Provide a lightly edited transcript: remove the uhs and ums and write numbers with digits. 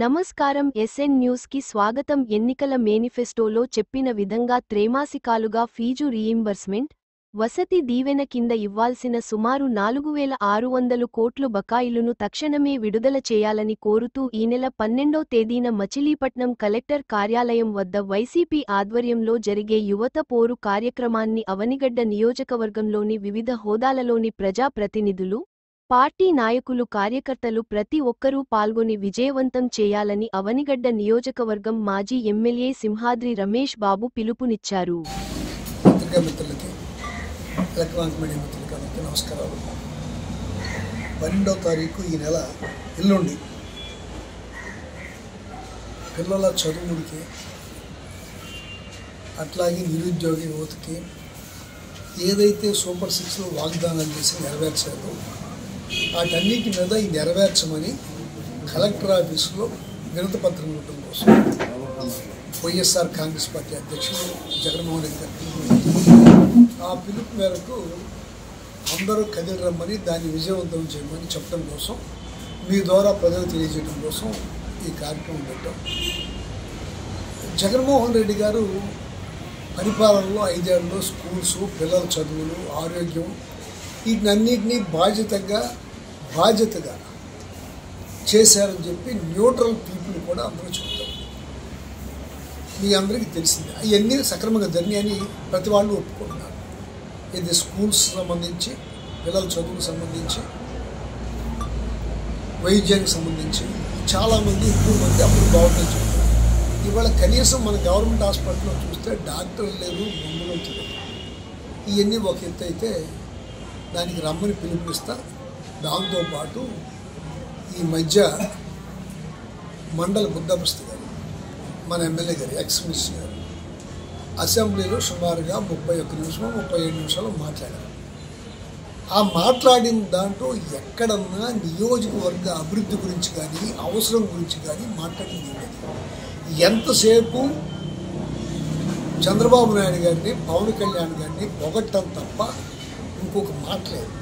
నమస్కారం SN news కి స్వాగతం. ఎన్నికల మేనిఫెస్టోలో చెప్పిన విధంగా త్రైమాసికాలుగా ఫీజు రీయింబర్స్మెంట్, వసతి దీవెన కింద ఇవ్వాల్సిన సుమారు 4600 కోట్లు బకాయిలును తక్షణమే విడుదల చేయాలని కోరుతూ ఈ నెల 12వ తేదీన మచిలీపట్నం కలెక్టర్ కార్యాలయం వద్ద వైసీపీ ఆధ్వర్యంలో జరిగే యువత పోరు కార్యక్రమాన్ని అవనిగడ్డ నియోజకవర్గంలోని వివిధ హోదాలలోని ప్రజాప్రతినిధులు, పార్టీ నాయకులు, కార్యకర్తలు ప్రతి ఒక్కరూ పాల్గొని విజయవంతం చేయాలని అవనిగడ్డ నియోజకవర్గం మాజీ ఎమ్మెల్యే సింహాద్రి రమేష్ బాబు పిలుపునిచ్చారు. నమస్కారాలు. 12వ తారీఖు ఈ నెల ఎల్లుండి పిల్లల చదువులకి, అట్లాగే నిరుద్యోగ యువతకి ఏదైతే సూపర్ 6లో వాగ్దానాలు చేసి నెరవేర్చారో వాటన్నిటి మీద ఈ నెరవేర్చమని కలెక్టర్ ఆఫీసులో వినతిపత్రం ఇవ్వడం కోసం వైఎస్ఆర్ కాంగ్రెస్ పార్టీ అధ్యక్షుడు జగన్మోహన్ రెడ్డి గారు ఆ పిలుపు మేరకు అందరూ కదిలి రమ్మని దాన్ని విజయవంతం చేయమని చెప్పడం కోసం, మీ ద్వారా ప్రజలకు తెలియజేయడం కోసం ఈ కార్యక్రమం పెట్టాం. జగన్మోహన్ రెడ్డి గారు పరిపాలనలో 5 ఏళ్ళలో స్కూల్స్, పిల్లల చదువులు, ఆరోగ్యం వీటినన్నింటినీ బాధ్యతగా చేశారని చెప్పి న్యూట్రల్ పీపుల్ కూడా అందరూ చెప్తారు. మీ అందరికీ తెలిసిందే అవన్నీ సక్రమంగా జరిగాయని ప్రతి వాళ్ళు ఒప్పుకుంటున్నారు. ఇది స్కూల్స్ సంబంధించి, పిల్లల చదువుకు సంబంధించి, వైద్యానికి సంబంధించి చాలామంది, ఎక్కువ మంది అప్పుడు బాగుంటుంది చెప్తారు. ఇవాళ కనీసం మన గవర్నమెంట్ హాస్పిటల్లో చూస్తే డాక్టర్లు లేరు, మందులు లేరు. ఇవన్నీ ఒక ఎత్తు అయితే దానికి రమ్మని పిలుపునిస్తా. దాంతోపాటు ఈ మధ్య మండల బుద్ధప్రస్థ గారు, మన ఎమ్మెల్యే గారు, ఎక్స్ మినిస్టర్ గారు అసెంబ్లీలో సుమారుగా 31-37 నిమిషాలు మాట్లాడారు. ఆ మాట్లాడిన దాంట్లో ఎక్కడన్నా నియోజకవర్గ అభివృద్ధి గురించి కానీ, అవసరం గురించి కానీ మాట్లాడింది లేదు. ఎంతసేపు చంద్రబాబు నాయుడు గారిని, పవన్ కళ్యాణ్ గారిని పొగట్టం తప్ప ఇంకొక మాట్లాడలేదు.